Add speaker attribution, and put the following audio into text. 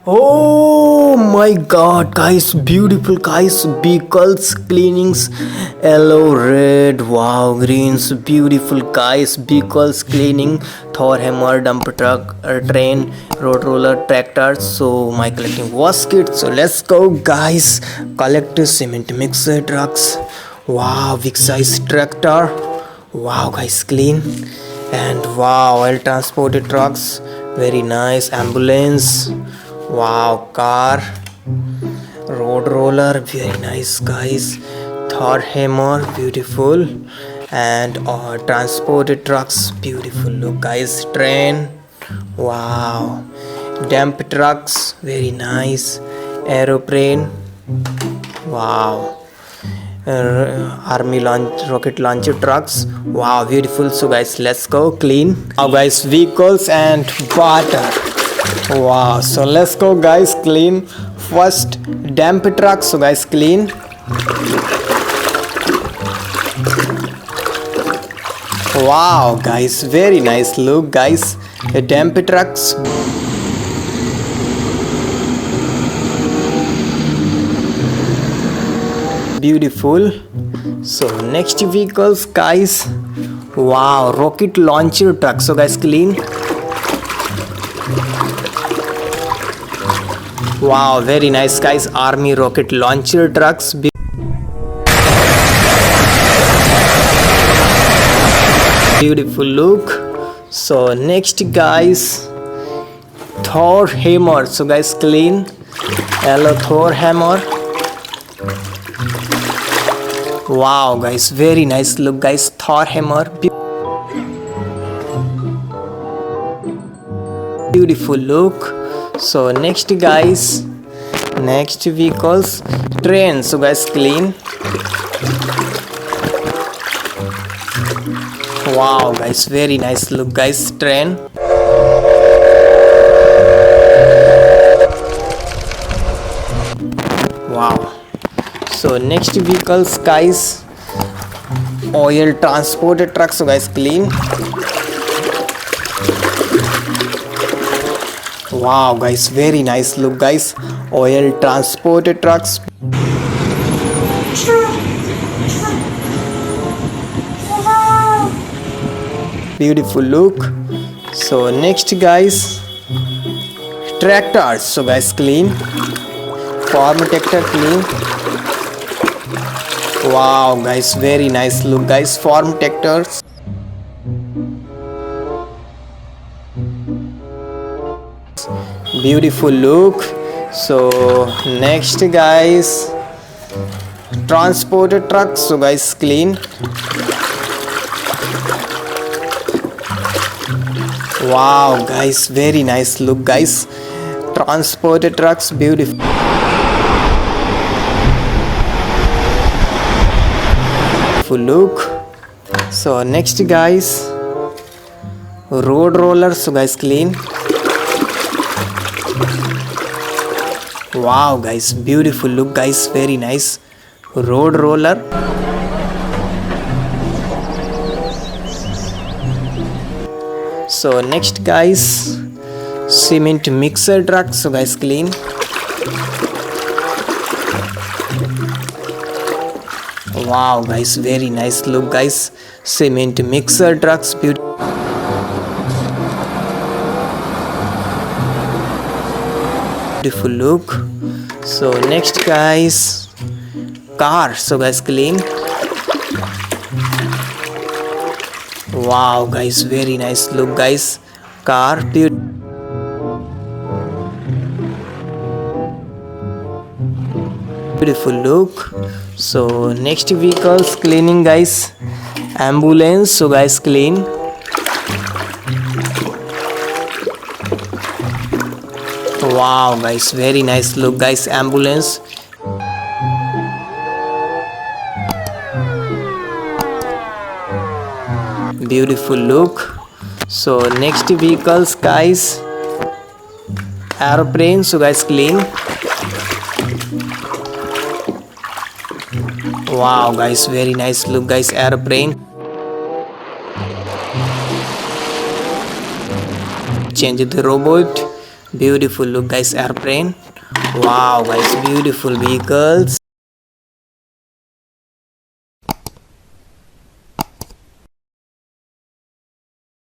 Speaker 1: Oh my god, guys, beautiful guys, vehicles, cleanings, yellow, red, wow, greens, beautiful guys, vehicles, cleaning, Thor hammer, dump truck, train, road roller, tractors. So my collecting was kit. So let's go, guys. Collect cement mixer trucks. Wow, big size tractor. Wow, guys, clean. And wow, well transported trucks, very nice. Ambulance, wow, car, road roller, very nice guys. Thor hammer, beautiful. And transported trucks, beautiful. Look guys, train, wow. Dump trucks, very nice. Aeroplane, wow. Army launch rocket launcher trucks, wow, beautiful. So guys, let's go clean. Now guys, vehicles and water, wow. So let's go guys, clean first dump truck. So guys, clean. Wow guys, very nice. Look guys, dump trucks, beautiful. So next vehicles guys, wow, rocket launcher truck. So guys, clean. Wow, very nice guys. Army rocket launcher trucks, beautiful look. So next guys, Thor hammer. So guys, clean. Yellow Thor hammer. Wow guys, very nice look guys. Thor hammer, beautiful look. So next guys, next vehicles, train. So guys, clean. Wow guys, very nice look guys. Train, wow. So next vehicles guys, oil transported trucks. So guys, clean. Wow guys, very nice look guys. Oil transported trucks, beautiful look. So next guys, tractors. So guys, clean. Farm tractor, clean. Wow guys, very nice look guys. Farm tractors, beautiful look. So next guys, transported trucks. So guys, clean. Wow guys, very nice look guys. Transported trucks, beautiful look. So next guys, road roller. So guys, clean. Wow guys, beautiful look guys, very nice. Road roller, so next guys, cement mixer truck. So guys, clean. Wow guys, very nice look guys. Cement mixer trucks, beautiful look. So next guys, car. So guys, clean. Wow guys, very nice look guys. Car, beautiful look. So next vehicles, cleaning guys. Ambulance. So guys, clean. Wow guys, very nice look guys. Ambulance, beautiful look. So next vehicles guys, aeroplane. So guys, clean. Wow guys, very nice look guys. Aeroplane, change the robot. Beautiful. Look guys, airplane. Wow guys, beautiful vehicles.